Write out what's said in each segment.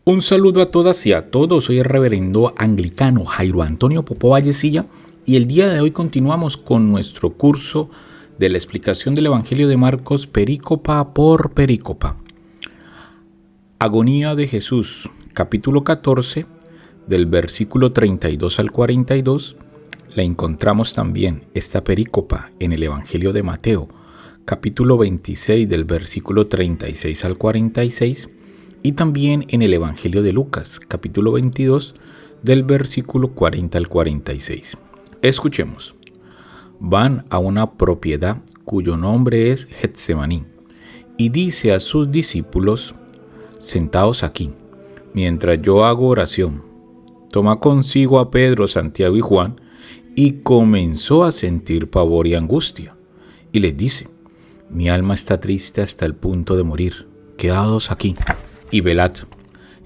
Un saludo a todas y a todos, soy el reverendo anglicano Jairo Antonio Popó Vallecilla y el día de hoy continuamos con nuestro curso de la explicación del Evangelio de Marcos perícopa por perícopa. Agonía de Jesús, capítulo 14, del versículo 32 al 42, la encontramos también esta perícopa en el Evangelio de Mateo, capítulo 26, del versículo 36 al 46, y también en el Evangelio de Lucas, capítulo 22, del versículo 40 al 46. Escuchemos. Van a una propiedad cuyo nombre es Getsemaní, y dice a sus discípulos: sentaos aquí, mientras yo hago oración. Toma consigo a Pedro, Santiago y Juan, y comenzó a sentir pavor y angustia. Y les dice: mi alma está triste hasta el punto de morir. Quedaos aquí y velad.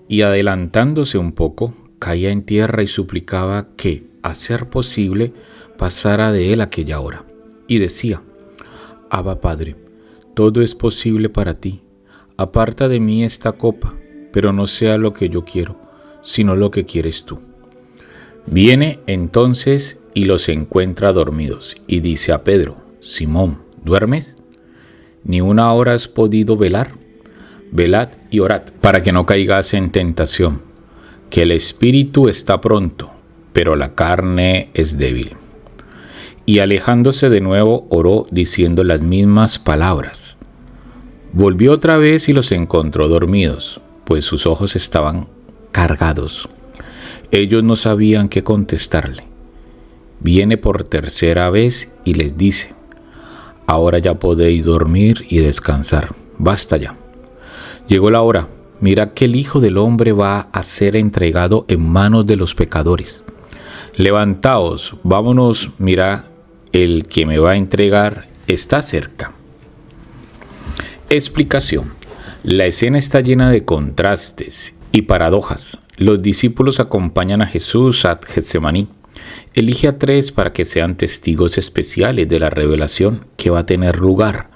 Y adelantándose un poco, caía en tierra y suplicaba que, a ser posible, pasara de él aquella hora. Y decía: Abba, Padre, todo es posible para ti. Aparta de mí esta copa, pero no sea lo que yo quiero, sino lo que quieres tú. Viene entonces y los encuentra dormidos, y dice a Pedro: Simón, ¿duermes? ¿Ni una hora has podido velar? Velad y orad, para que no caigáis en tentación, que el espíritu está pronto, pero la carne es débil. Y alejándose de nuevo oró diciendo las mismas palabras. Volvió otra vez y los encontró dormidos, pues sus ojos estaban cargados. Ellos no sabían qué contestarle. Viene por tercera vez y les dice: ahora ya podéis dormir y descansar, basta ya. Llegó la hora, mirad que el Hijo del Hombre va a ser entregado en manos de los pecadores. Levantaos, vámonos, mirad, el que me va a entregar está cerca. Explicación. La escena está llena de contrastes y paradojas. Los discípulos acompañan a Jesús a Getsemaní. Elige a 3 para que sean testigos especiales de la revelación que va a tener lugar.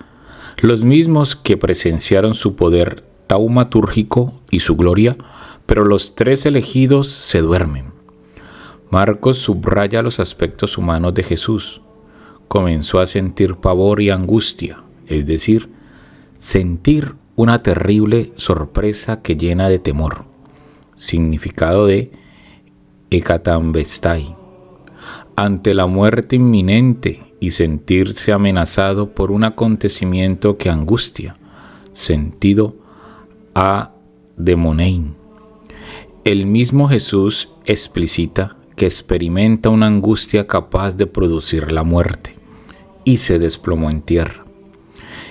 Los mismos que presenciaron su poder taumatúrgico y su gloria, pero los 3 elegidos se duermen. Marcos subraya los aspectos humanos de Jesús. Comenzó a sentir pavor y angustia, es decir, sentir una terrible sorpresa que llena de temor. Significado de hekatambestai. Ante la muerte inminente y sentirse amenazado por un acontecimiento que angustia. Sentido a demonein. El mismo Jesús explicita que experimenta una angustia capaz de producir la muerte y se desplomó en tierra.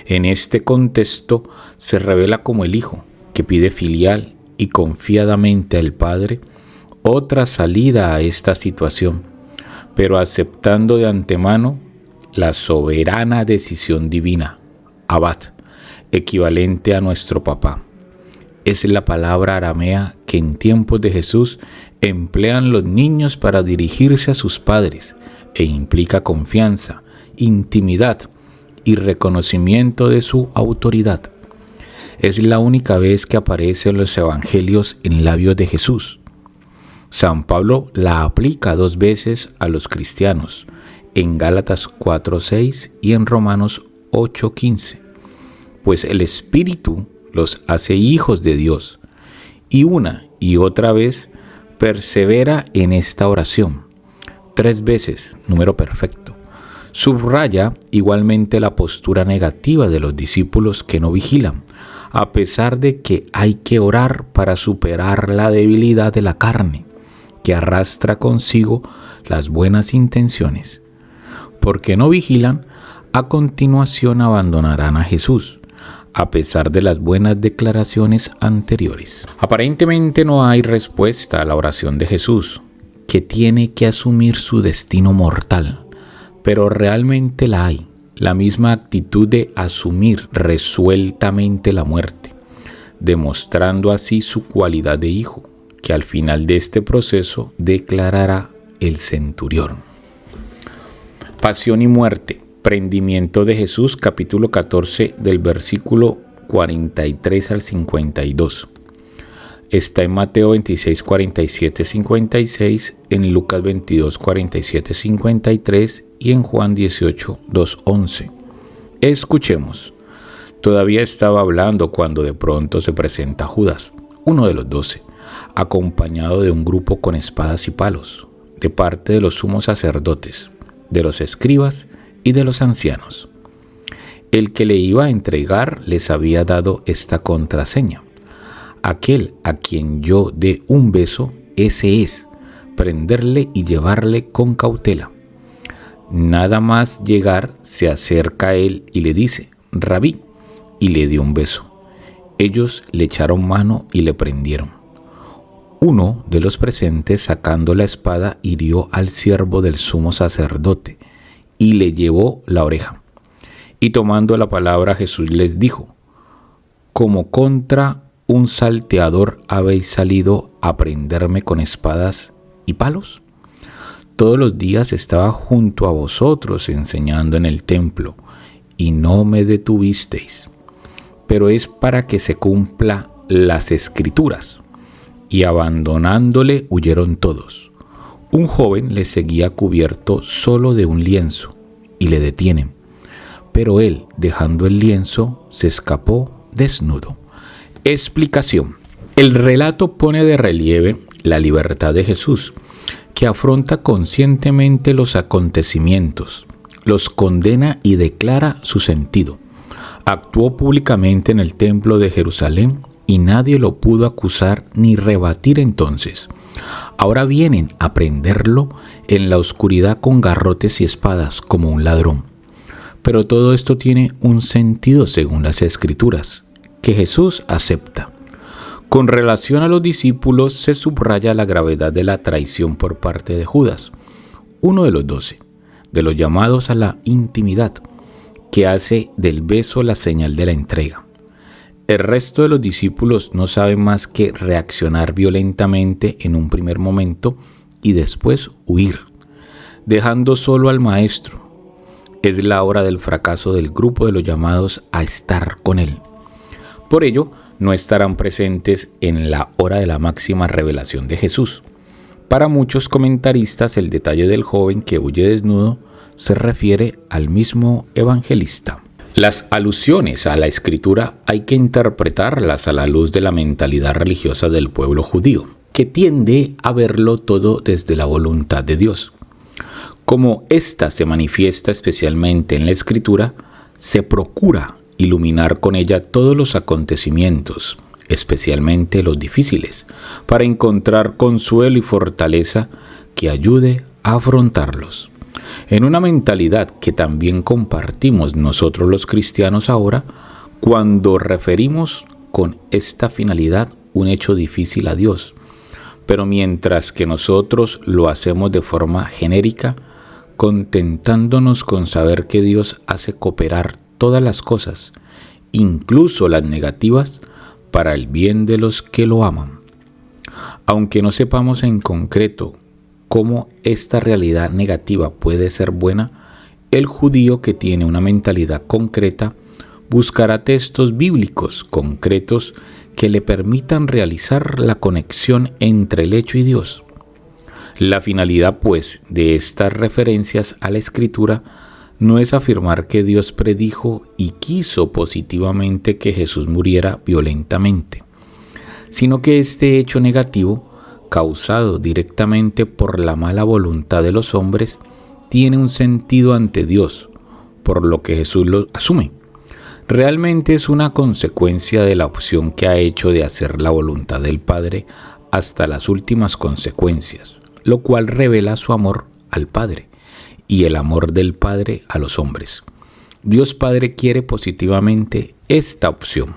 En este contexto se revela como el Hijo que pide filial y confiadamente al Padre otra salida a esta situación, pero aceptando de antemano la soberana decisión divina, Abba, equivalente a nuestro papá. Es la palabra aramea que en tiempos de Jesús emplean los niños para dirigirse a sus padres e implica confianza, intimidad y reconocimiento de su autoridad. Es la única vez que aparece en los evangelios en labios de Jesús. San Pablo la aplica 2 veces a los cristianos, en Gálatas 4:6 y en Romanos 8:15, pues el Espíritu los hace hijos de Dios, y una y otra vez persevera en esta oración. 3 veces, número perfecto. Subraya igualmente la postura negativa de los discípulos que no vigilan, a pesar de que hay que orar para superar la debilidad de la carne, que arrastra consigo las buenas intenciones. Porque no vigilan, a continuación abandonarán a Jesús, a pesar de las buenas declaraciones anteriores. Aparentemente no hay respuesta a la oración de Jesús, que tiene que asumir su destino mortal, pero realmente la hay, la misma actitud de asumir resueltamente la muerte, demostrando así su cualidad de hijo, que al final de este proceso declarará el centurión. Pasión y muerte. Prendimiento de Jesús, capítulo 14, del versículo 43 al 52. Está en Mateo 26, 47, 56, en Lucas 22, 47, 53 y en Juan 18, 2, 11. Escuchemos. Todavía estaba hablando cuando de pronto se presenta Judas, uno de los 12, acompañado de un grupo con espadas y palos, de parte de los sumos sacerdotes, de los escribas y de los ancianos. El que le iba a entregar les había dado esta contraseña: aquel a quien yo dé un beso, ese es, prenderle y llevarle con cautela. Nada más llegar, se acerca a él y le dice: Rabí, y le dio un beso. Ellos le echaron mano y le prendieron. Uno de los presentes, sacando la espada, hirió al siervo del sumo sacerdote y le llevó la oreja. Y tomando la palabra, Jesús les dijo: como contra un salteador habéis salido a prenderme con espadas y palos. Todos los días estaba junto a vosotros enseñando en el templo, y no me detuvisteis. Pero es para que se cumpla las Escrituras. Y abandonándole huyeron todos. Un joven le seguía cubierto solo de un lienzo, y le detienen. Pero él, dejando el lienzo, se escapó desnudo. Explicación. El relato pone de relieve la libertad de Jesús, que afronta conscientemente los acontecimientos, los condena y declara su sentido. Actuó públicamente en el templo de Jerusalén y nadie lo pudo acusar ni rebatir entonces. Ahora vienen a prenderlo en la oscuridad con garrotes y espadas como un ladrón. Pero todo esto tiene un sentido según las Escrituras, que Jesús acepta. Con relación a los discípulos se subraya la gravedad de la traición por parte de Judas, uno de los 12, de los llamados a la intimidad, que hace del beso la señal de la entrega. El resto de los discípulos no saben más que reaccionar violentamente en un primer momento y después huir, dejando solo al Maestro. Es la hora del fracaso del grupo de los llamados a estar con él. Por ello, no estarán presentes en la hora de la máxima revelación de Jesús. Para muchos comentaristas, el detalle del joven que huye desnudo se refiere al mismo evangelista. Las alusiones a la Escritura hay que interpretarlas a la luz de la mentalidad religiosa del pueblo judío, que tiende a verlo todo desde la voluntad de Dios. Como ésta se manifiesta especialmente en la Escritura, se procura iluminar con ella todos los acontecimientos, especialmente los difíciles, para encontrar consuelo y fortaleza que ayude a afrontarlos. En una mentalidad que también compartimos nosotros los cristianos ahora, cuando referimos con esta finalidad un hecho difícil a Dios, pero mientras que nosotros lo hacemos de forma genérica, contentándonos con saber que Dios hace cooperar todas las cosas, incluso las negativas, para el bien de los que lo aman. Aunque no sepamos en concreto cómo esta realidad negativa puede ser buena, el judío que tiene una mentalidad concreta buscará textos bíblicos concretos que le permitan realizar la conexión entre el hecho y Dios. La finalidad, pues, de estas referencias a la Escritura no es afirmar que Dios predijo y quiso positivamente que Jesús muriera violentamente, sino que este hecho negativo, causado directamente por la mala voluntad de los hombres, tiene un sentido ante Dios, por lo que Jesús lo asume. Realmente es una consecuencia de la opción que ha hecho de hacer la voluntad del Padre hasta las últimas consecuencias, lo cual revela su amor al Padre y el amor del Padre a los hombres. Dios Padre quiere positivamente esta opción.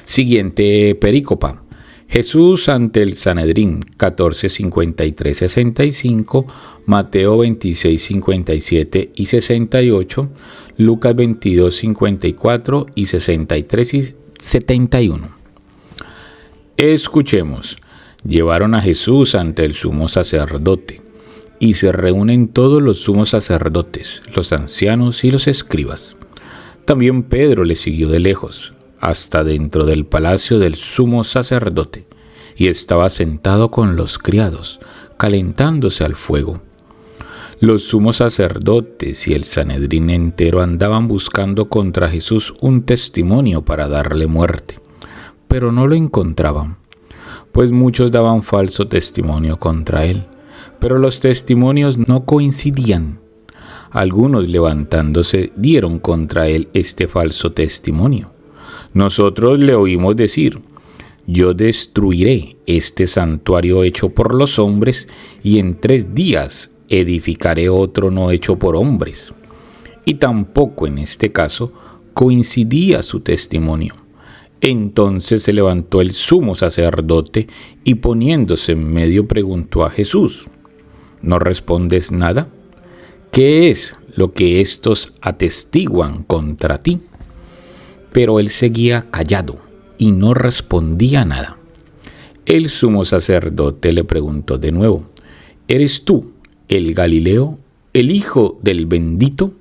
Siguiente perícopa. Jesús ante el Sanedrín, 14:53-65, Mateo 26:57 y 68, Lucas 22:54 y 63 y 71. Escuchemos. Llevaron a Jesús ante el sumo sacerdote, y se reúnen todos los sumos sacerdotes, los ancianos y los escribas. También Pedro le siguió de lejos. hasta dentro del palacio del sumo sacerdote, y estaba sentado con los criados, calentándose al fuego. Los sumos sacerdotes y el Sanedrín entero andaban buscando contra Jesús un testimonio para darle muerte, pero no lo encontraban, pues muchos daban falso testimonio contra él, pero los testimonios no coincidían. Algunos, levantándose, dieron contra él este falso testimonio. Nosotros le oímos decir: yo destruiré este santuario hecho por los hombres, y en 3 días edificaré otro no hecho por hombres. Y tampoco en este caso coincidía su testimonio. Entonces se levantó el sumo sacerdote y, poniéndose en medio, preguntó a Jesús: ¿no respondes nada? ¿Qué es lo que éstos atestiguan contra ti? Pero él seguía callado y no respondía nada. El sumo sacerdote le preguntó de nuevo: ¿eres tú el Galileo, el hijo del bendito?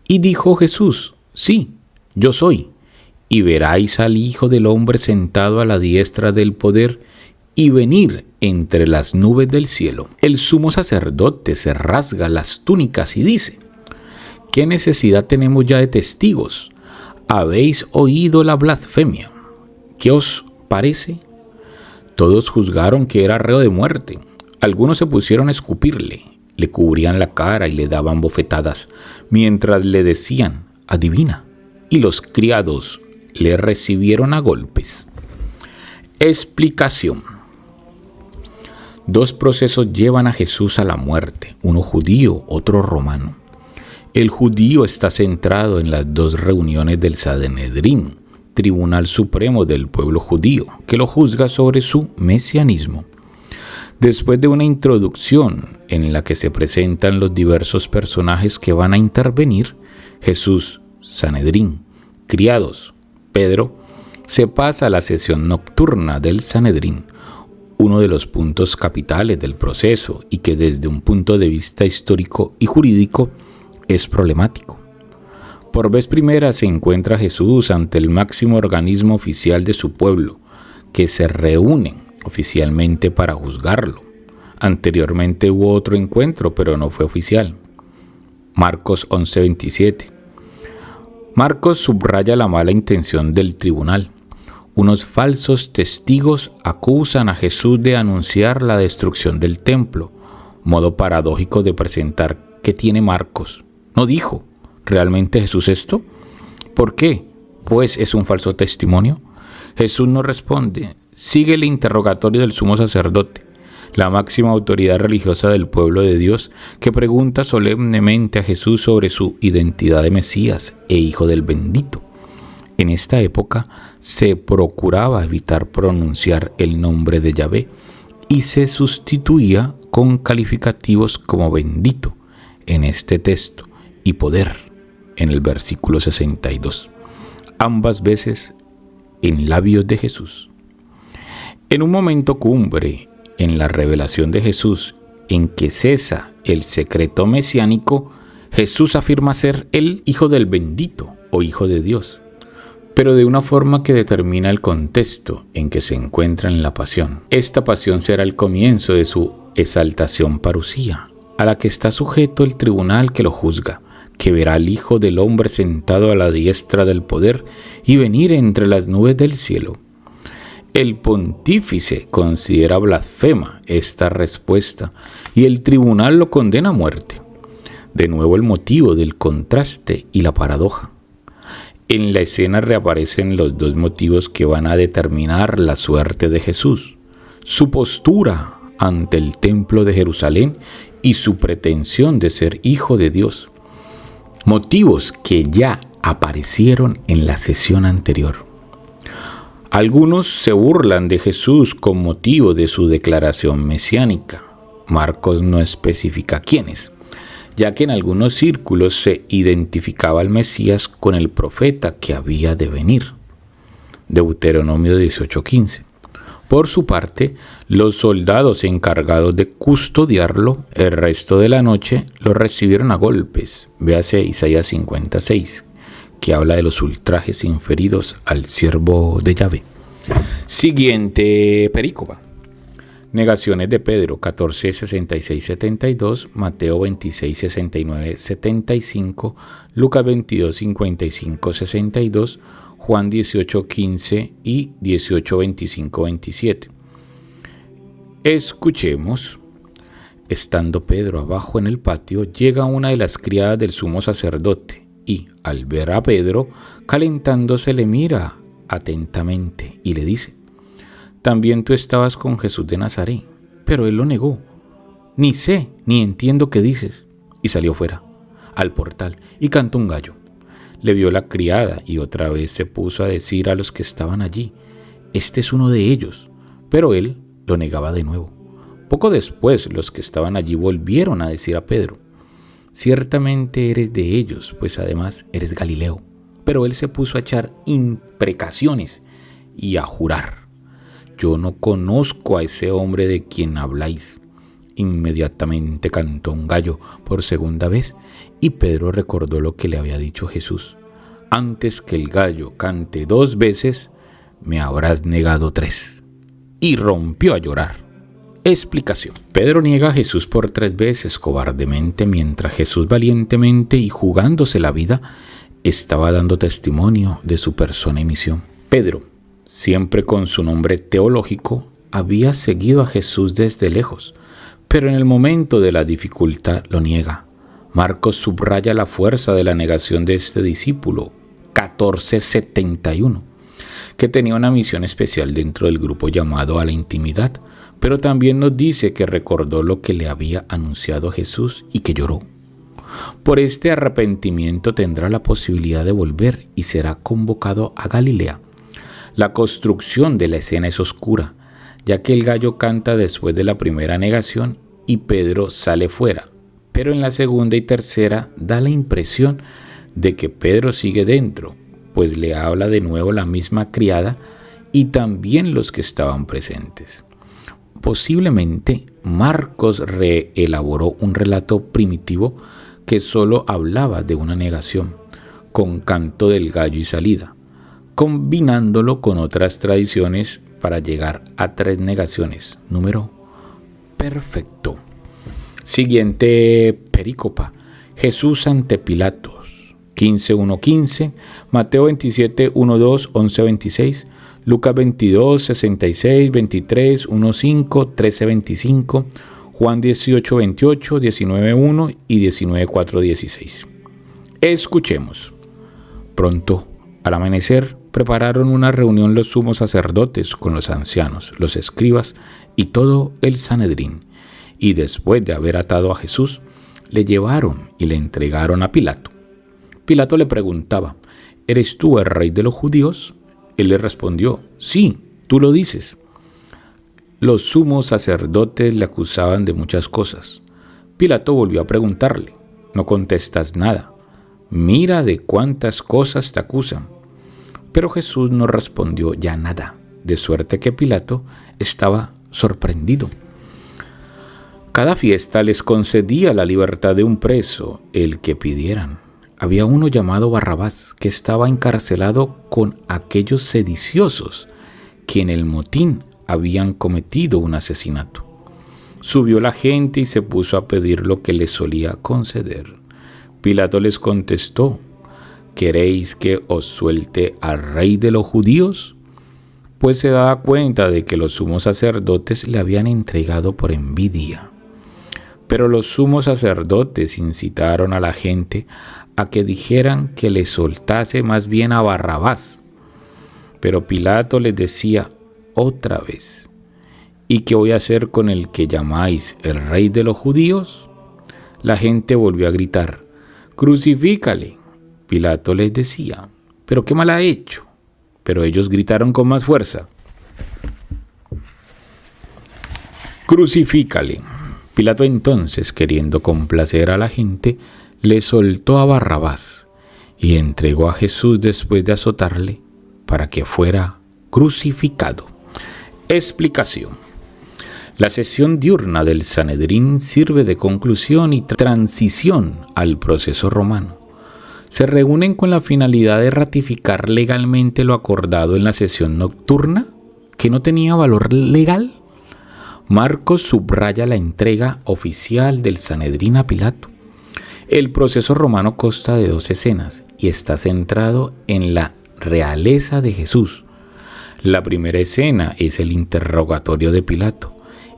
Y dijo Jesús: sí, yo soy. Y veráis al Hijo del Hombre sentado a la diestra del poder y venir entre las nubes del cielo. El sumo sacerdote se rasga las túnicas y dice: ¿qué necesidad tenemos ya de testigos? Habéis oído la blasfemia. ¿Qué os parece? Todos juzgaron que era reo de muerte. Algunos se pusieron a escupirle, le cubrían la cara y le daban bofetadas, mientras le decían: adivina. Y los criados le recibieron a golpes. Explicación. 2 procesos llevan a Jesús a la muerte, uno judío, otro romano. El judío está centrado en las 2 reuniones del Sanedrín, Tribunal Supremo del pueblo judío, que lo juzga sobre su mesianismo. Después de una introducción en la que se presentan los diversos personajes que van a intervenir, Jesús, Sanedrín, criados, Pedro, se pasa a la sesión nocturna del Sanedrín, uno de los puntos capitales del proceso y que desde un punto de vista histórico y jurídico es problemático. Por vez primera se encuentra Jesús ante el máximo organismo oficial de su pueblo, que se reúnen oficialmente para juzgarlo. Anteriormente hubo otro encuentro, pero no fue oficial. Marcos 11:27. Marcos subraya la mala intención del tribunal. Unos falsos testigos acusan a Jesús de anunciar la destrucción del templo, modo paradójico de presentar que tiene Marcos. ¿No dijo realmente Jesús esto? ¿Por qué? Pues es un falso testimonio. Jesús no responde. Sigue el interrogatorio del sumo sacerdote, la máxima autoridad religiosa del pueblo de Dios, que pregunta solemnemente a Jesús sobre su identidad de Mesías e Hijo del bendito. En esta época se procuraba evitar pronunciar el nombre de Yahvé y se sustituía con calificativos como bendito en este texto y poder en el versículo 62, ambas veces en labios de Jesús. En un momento cumbre en la revelación de Jesús, en que cesa el secreto mesiánico, Jesús afirma ser el Hijo del bendito o Hijo de Dios, pero de una forma que determina el contexto en que se encuentra en la pasión. Esta pasión será el comienzo de su exaltación parusía, a la que está sujeto el tribunal que lo juzga, que verá al Hijo del Hombre sentado a la diestra del poder y venir entre las nubes del cielo. El pontífice considera blasfema esta respuesta y el tribunal lo condena a muerte. De nuevo el motivo del contraste y la paradoja. En la escena reaparecen los 2 motivos que van a determinar la suerte de Jesús: su postura ante el templo de Jerusalén y su pretensión de ser Hijo de Dios. Motivos que ya aparecieron en la sesión anterior. Algunos se burlan de Jesús con motivo de su declaración mesiánica. Marcos no especifica quiénes, ya que en algunos círculos se identificaba al Mesías con el profeta que había de venir. Deuteronomio 18:15. Por su parte, los soldados encargados de custodiarlo el resto de la noche lo recibieron a golpes. Véase Isaías 56, que habla de los ultrajes inferidos al siervo de Yahvé. Siguiente perícopa. Negaciones de Pedro 14, 66, 72, Mateo 26, 69, 75, Lucas 22, 55, 62, Juan 18, 15 y 18, 25, 27. Escuchemos. Estando Pedro abajo en el patio, llega una de las criadas del sumo sacerdote y, al ver a Pedro calentándose, le mira atentamente y le dice: «También tú estabas con Jesús de Nazaret». Pero él lo negó: «Ni sé ni entiendo qué dices». Y salió fuera, al portal, y cantó un gallo. Le vio la criada y otra vez se puso a decir a los que estaban allí: «Este es uno de ellos». Pero él lo negaba de nuevo. Poco después, los que estaban allí volvieron a decir a Pedro: «Ciertamente eres de ellos, pues además eres Galileo». Pero él se puso a echar imprecaciones y a jurar: «Yo no conozco a ese hombre de quien habláis». Inmediatamente cantó un gallo por segunda vez y Pedro recordó lo que le había dicho Jesús: «Antes que el gallo cante 2 veces, me habrás negado 3». Y rompió a llorar. Explicación. Pedro niega a Jesús por 3 veces cobardemente, mientras Jesús valientemente y jugándose la vida estaba dando testimonio de su persona y misión. Pedro, siempre con su nombre teológico, había seguido a Jesús desde lejos, pero en el momento de la dificultad lo niega. Marcos subraya la fuerza de la negación de este discípulo, 14:71, que tenía una misión especial dentro del grupo llamado a la intimidad, pero también nos dice que recordó lo que le había anunciado Jesús y que lloró. Por este arrepentimiento tendrá la posibilidad de volver y será convocado a Galilea. La construcción de la escena es oscura, ya que el gallo canta después de la primera negación y Pedro sale fuera, pero en la segunda y tercera da la impresión de que Pedro sigue dentro, pues le habla de nuevo la misma criada y también los que estaban presentes. Posiblemente Marcos reelaboró un relato primitivo que solo hablaba de una negación, con canto del gallo y salida, combinándolo con otras tradiciones para llegar a 3 negaciones, número perfecto. Siguiente perícopa. Jesús ante Pilatos, 15:1-15, Mateo 27:1-2, 11:26, Lucas 22, 66, 23, 1:5, 13:25, Juan 18:28, 19:1 y 19:4-16. Escuchemos. Pronto, al amanecer, prepararon una reunión los sumos sacerdotes con los ancianos, los escribas y todo el Sanedrín, y después de haber atado a Jesús, le llevaron y le entregaron a Pilato. Pilato le preguntaba: ¿Eres tú el rey de los judíos? Él le respondió: sí, tú lo dices. Los sumos sacerdotes le acusaban de muchas cosas. Pilato volvió a preguntarle: no contestas nada. Mira de cuántas cosas te acusan. Pero Jesús no respondió ya nada, de suerte que Pilato estaba sorprendido. Cada fiesta les concedía la libertad de un preso, el que pidieran. Había uno llamado Barrabás, que estaba encarcelado con aquellos sediciosos que en el motín habían cometido un asesinato. Subió la gente y se puso a pedir lo que les solía conceder. Pilato les contestó: ¿queréis que os suelte al rey de los judíos? Pues se daba cuenta de que los sumos sacerdotes le habían entregado por envidia. Pero los sumos sacerdotes incitaron a la gente a que dijeran que le soltase más bien a Barrabás. Pero Pilato les decía otra vez: ¿y qué voy a hacer con el que llamáis el rey de los judíos? La gente volvió a gritar: ¡crucifícale! Pilato les decía: ¿pero qué mal ha hecho? Pero ellos gritaron con más fuerza: ¡crucifícale! Pilato entonces, queriendo complacer a la gente, le soltó a Barrabás y entregó a Jesús después de azotarle para que fuera crucificado. Explicación. La sesión diurna del Sanedrín sirve de conclusión y transición al proceso romano. se reúnen con la finalidad de ratificar legalmente lo acordado en la sesión nocturna, que no tenía valor legal. Marcos subraya la entrega oficial del Sanedrín a Pilato. El proceso romano consta de 2 escenas y está centrado en la realeza de Jesús. La primera escena es el interrogatorio de Pilato.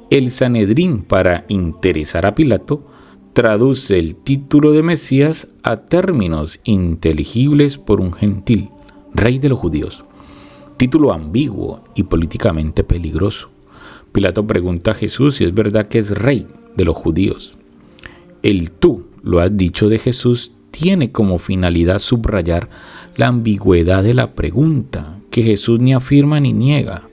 El Sanedrín, para interesar a Pilato, traduce el título de Mesías a términos inteligibles por un gentil, rey de los judíos. Título ambiguo y políticamente peligroso. Pilato pregunta a Jesús si es verdad que es rey de los judíos. El tú lo has dicho de Jesús tiene como finalidad subrayar la ambigüedad de la pregunta, que Jesús ni afirma ni niega.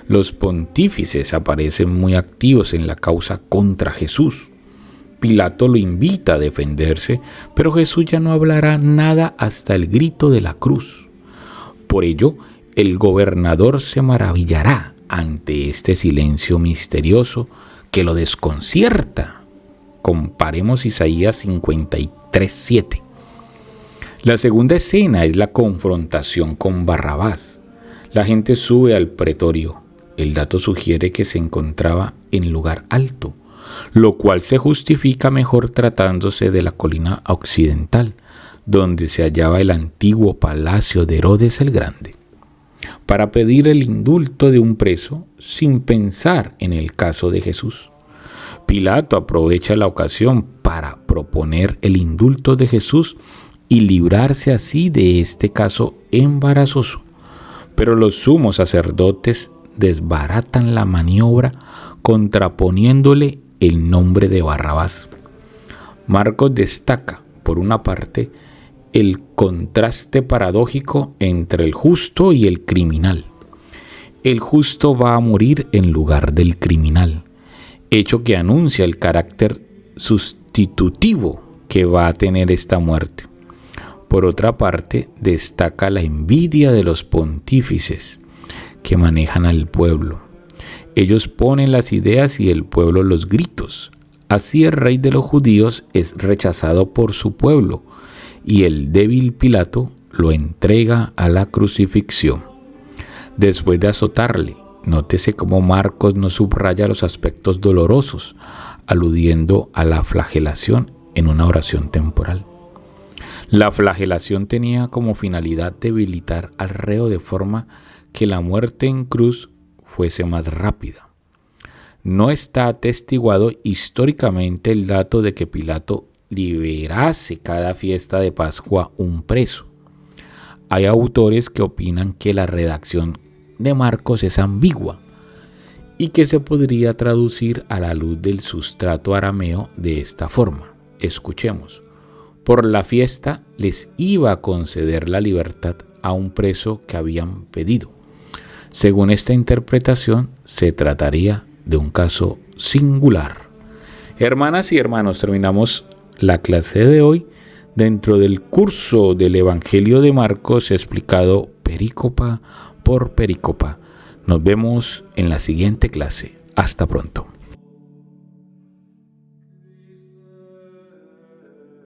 Los pontífices aparecen muy activos en la causa contra Jesús. Pilato lo invita a defenderse, pero Jesús ya no hablará nada hasta el grito de la cruz. Por ello, el gobernador se maravillará ante este silencio misterioso que lo desconcierta. Comparemos Isaías 53:7. La segunda escena es la confrontación con Barrabás. La gente sube al pretorio. El dato sugiere que se encontraba en lugar alto, lo cual se justifica mejor tratándose de la colina occidental, donde se hallaba el antiguo palacio de Herodes el Grande, para pedir el indulto de un preso sin pensar en el caso de Jesús. Pilato aprovecha la ocasión para proponer el indulto de Jesús y librarse así de este caso embarazoso. Pero los sumos sacerdotes desbaratan la maniobra contraponiéndole el nombre de Barrabás. Marcos destaca, por una parte, el contraste paradójico entre el justo y el criminal. El justo va a morir en lugar del criminal, hecho que anuncia el carácter sustitutivo que va a tener esta muerte. Por otra parte, destaca la envidia de los pontífices que manejan al pueblo. Ellos ponen las ideas y el pueblo los gritos. Así el rey de los judíos es rechazado por su pueblo y el débil Pilato lo entrega a la crucifixión. Después de azotarle, nótese cómo Marcos no subraya los aspectos dolorosos, aludiendo a la flagelación en una oración temporal. La flagelación tenía como finalidad debilitar al reo de forma que la muerte en cruz fuese más rápida. No está atestiguado históricamente el dato de que Pilato liberase cada fiesta de Pascua un preso. Hay autores que opinan que la redacción de Marcos es ambigua y que se podría traducir a la luz del sustrato arameo de esta forma. Escuchemos. Por la fiesta les iba a conceder la libertad a un preso que habían pedido. Según esta interpretación, se trataría de un caso singular. Hermanas y hermanos, terminamos la clase de hoy dentro del curso del Evangelio de Marcos explicado perícopa por perícopa. Nos vemos en la siguiente clase. Hasta pronto.